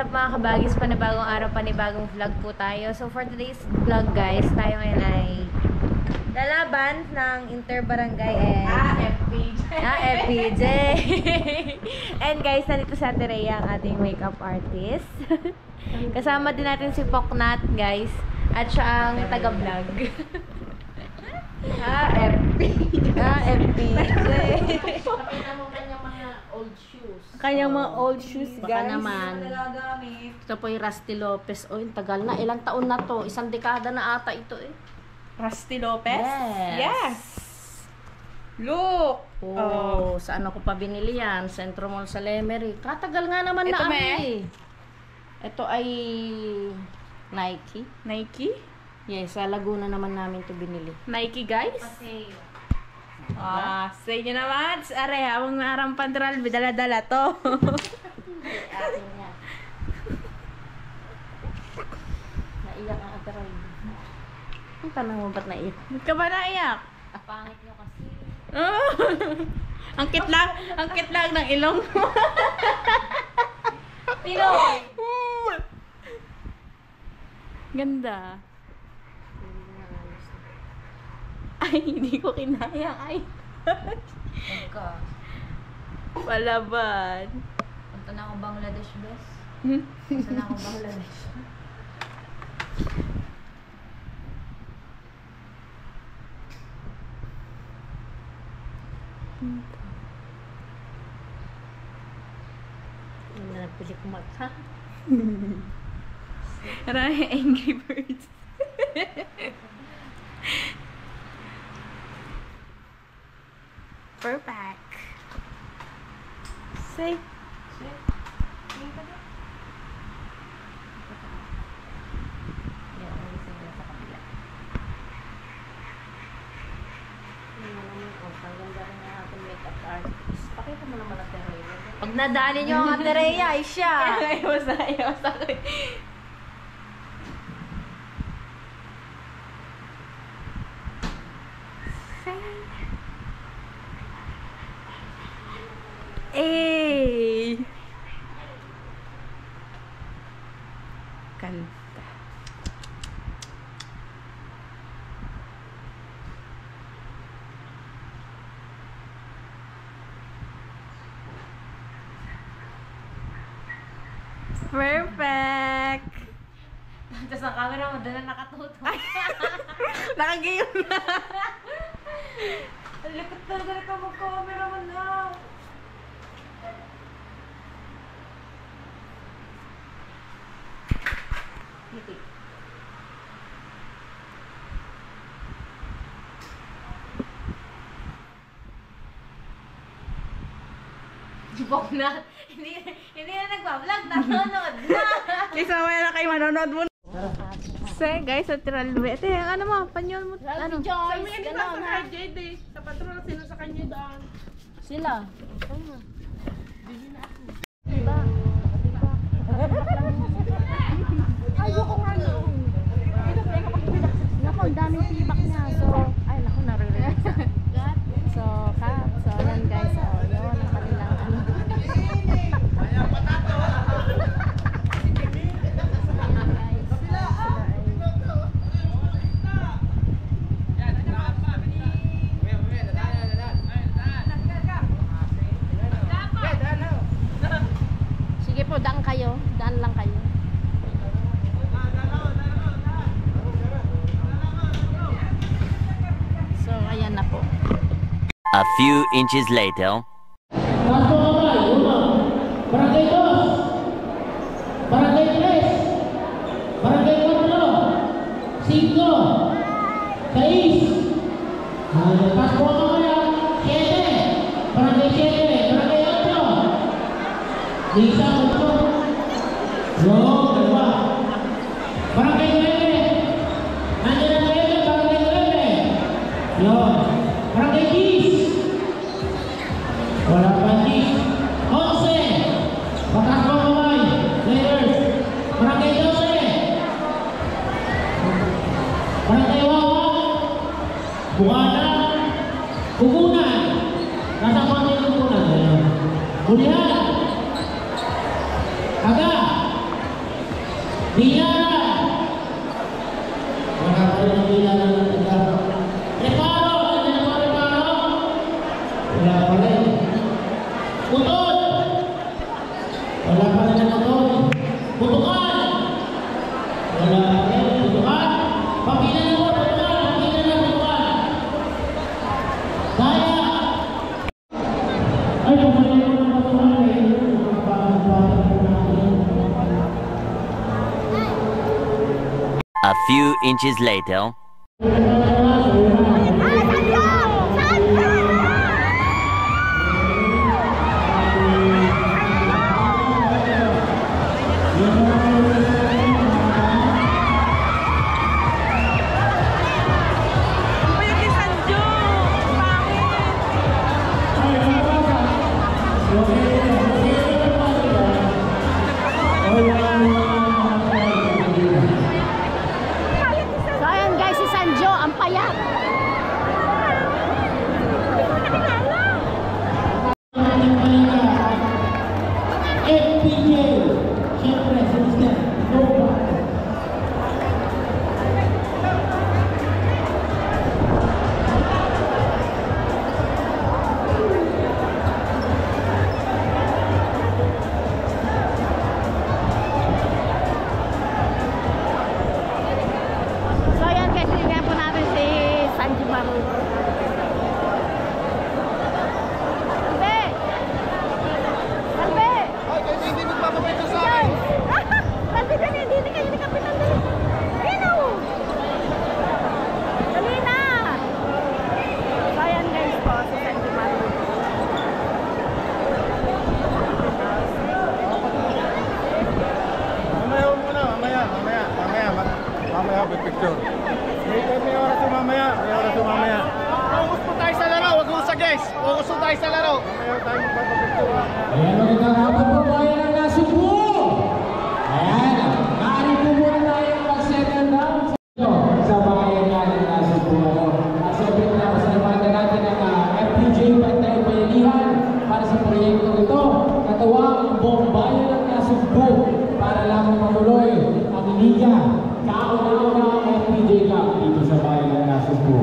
up mga kabagis? Panibagong araw, panibagong vlog po tayo. So for today's vlog guys, tayo ngayon ay lalaban ng Interbarangay and FPJ. And guys, nandito sa Ate Rhea ang ating makeup artist. Kasama din natin si Poknat guys. At siya ang taga-vlog. FPJ. Pakita mo kanyang mga old shoes. Kanyang mga old shoes guys. Baka naman. Ito po yung Rusty Lopez. O, yung tagal na. Ilang taon na to? Isang dekada na ata ito eh. Rusty Lopez? Yes. Look! Oh, saan ako pa binili yan? Centro Mall sa Lemery. Katagal nga naman Ito na ba eh. Ito ay Nike. Nike? Yes, sa Laguna naman namin to binili. Nike guys? Say nyo naman. Are, habang narampan dral, dala-dala to. Akin yan. Naiyak ang ataray. Ang tanong mo ba't naiyak? Ba't ka ba naiyak? Apangit nyo kasi. Ang kitlag ng ilong mo. Pinoy! Ganda. Ay, hindi ko kinaya. Ay. Ka. Palaban. Punta na ako Bangladesh, bes. Punta na ako Bangladesh. Yung napili ko mata. Marami Angry Birds. Perfect. Say. Pakita mo naman Ate Rhea. Pag nadaanin nyo ang Ate Rhea, ay siya. Ayos ako. Eh. Kanta. Perfect. Tapos ang camera mo, doon na nakatuto. Nakagayom na. Ang likot talaga na ka mag-camera mo na. Jibok na. Hindi na nagbablog. Nanonood na. Isa na kayo manonood mo. Say, guys, sa Tiralwe. Ate, ano mo? Panyol mo. Ano? Joyce, Sabi nga gano'n sa ha? JD. Sa patrol, sino sa kanya daan. Sila. Ayoko nga noon. Naku, ang daming tibak niya. So, ay naku, naririnig sa ugat. So, ayan guys. So, yun, ang kanilang ano. Sige po, daan kayo. Daan lang kayo. So, ayan na po. A few inches later. Barangay 2, Barangay 3, Barangay 4, 5, 6, pas po kaya, 7, Barangay 7, Barangay 8, Lisa 8, Yo, 2, Barangay 9, Nandiyan na 9, Barangay 9, Yo, Barangay 10, wala pa 10, 11, Batas mo kamay, players, Barangay 12, Barangay Wawa, Bukanan, Kukunan, nasa konti Kukunan, Bulihan, Aga, Diana! Wala pa rin ang Diana ng taga. Reparo! Nandiyan ako, Reparo? Wala pa rin. Putol! Wala pa rin ang putol. Putukan! Wala pa rin. Putukan! Papilan mo! Putukan! Papilan mo! Putukan! Kaya! Ay, papilan mo ng putukan eh. A few inches later. So ayan guys, si Sanjo, ang payat. FPJ, siyempre, Sister Nova. So ayan guys, tingnan po natin si Sanjo Maru. Salve! Salve! Hindi magpapapito sa Yan! Salve dali, hindi kayo ni Kapitan dali. Ayun o! Dali na! So ayan guys po, si Sanjo Maru. Mamaya muna, mamaya, may picture. May oras yung mamaya. Focus po tayo sa laro, wag mo sa guys. Focus po tayo sa laro. Mamaya tayo magpapapicture. Ayan, magandang hapon po bayan ng Nasugbu! Ayan, maaari po muna tayong mag-settle down sa bayan natin ng Nasugbu. At siyempre pinapasalamatan natin ang FPJ Pantay Bayanihan para sa proyekto ito. Katuwang ang buong bayan ng Nasugbu para lamang matuloy ang liga. Kauna-una ang FPJ Cup dito sa bayan ng Nasugbu.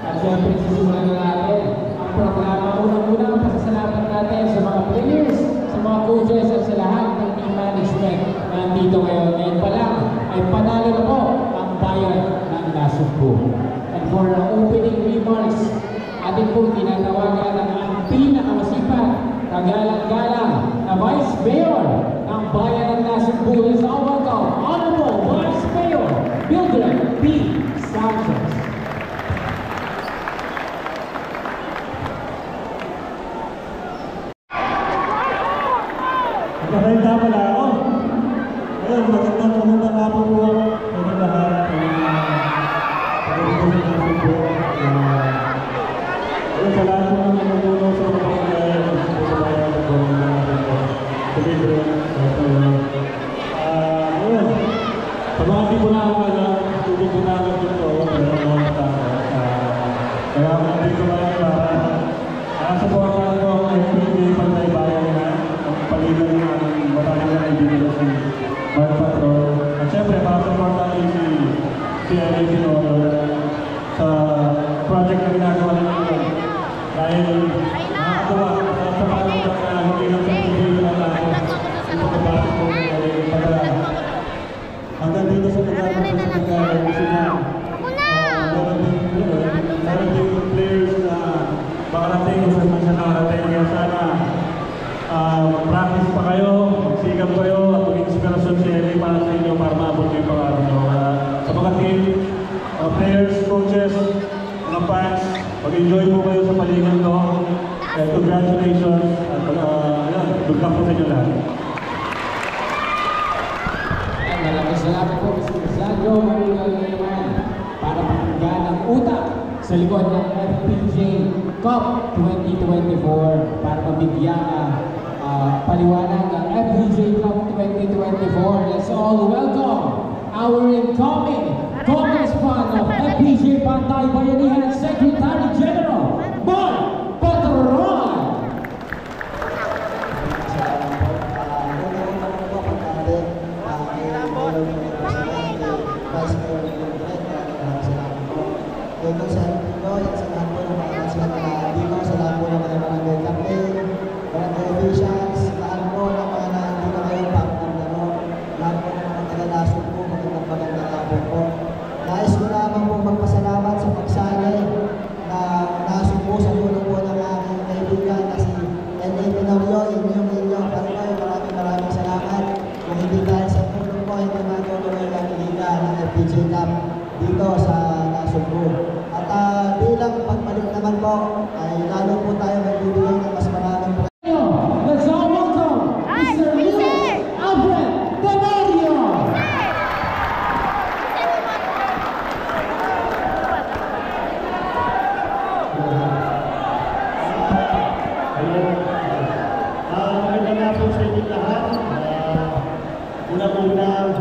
At siyempre sisimulan na natin ang programa. Unang-una ang pasasalamat natin sa mga players, sa mga coaches at sa lahat ng team management na nandito ngayon. Ngayon pa lang ay panalo na po ang bayan ng Nasugbu. And for our opening remarks, ating pong tinatawagan ang pinakamasipag, kagalang-galang na Vice Mayor ng bayan ng Nasugbu. Let's all welcome Honorable Vice Mayor Mildred P. Sanchez. Magkakaita pala ako. Ayun, magandang hapon po sa inyo lahat. Ayun, sa lahat po ng nagulong sa mga pagkakas sa bayan ng sa libre. Ayun, pabati po na ako na tubig po namin dito. Kaya ako nandito kayo para sa po ako ang FPJ Pantay Bayan na palitan ng ating batang na ibigay si Mark Patrol. At syempre, para-support natin si Eli Sinodor sa project na ginagawa natin. Dahil nakakatawa sa pangalan na hindi lang sa video na natin ito kapasok po hanggang dito sa pagkakaroon ng pagkakaroon kasi na meron din players na makarating kung saan man siya nakarating. Kaya sana mag-practice pa kayo, magsikap kayo at mag-inspirasyon si Eli para sa inyo para maabot yung pangarap nyo. Sa mga team, players, coaches, mga fans, mag-enjoy po kayo sa palingan ko. Congratulations at good luck po sa inyo lahat. Maraming salamat po Mr. Sanjo naman para pakinggan ang utak sa likod ng FPJ Cup 2024 para mabigyan paliwanag ang FPJ Cup 2024. Let's all welcome our incoming Congressman of FPJ Pantay Bayanihan Secretary General, Mark Patron! Salamat Mayor Vice Mayor Direk, maraming salamat po. Kay Consent Pino, yan sa lahat po ng mga kasihan na dito, sa lahat po ng mga barangay campaign, barangay officials, lahat po ng mga nandito ngayon, lahat po ng mga taga-lasod po, magandang hapon po. Nais ko naman po magpasalamat sa pagsali na nasumpo sa tulong po ng aking kaibigan na si N.A. Pinorio, inyo, maraming salamat. Kung hindi dahil sa tulong po, hindi matutuloy ang liga ng FPJ Cup dito sa nasumpo. At bilang pagbalik naman po, ay lalo po tayo magbibigay ng mas maraming Let's all welcome Mr. Luis Alfred Tenorio. Magandang hapon sa inyo lahat. Una-una,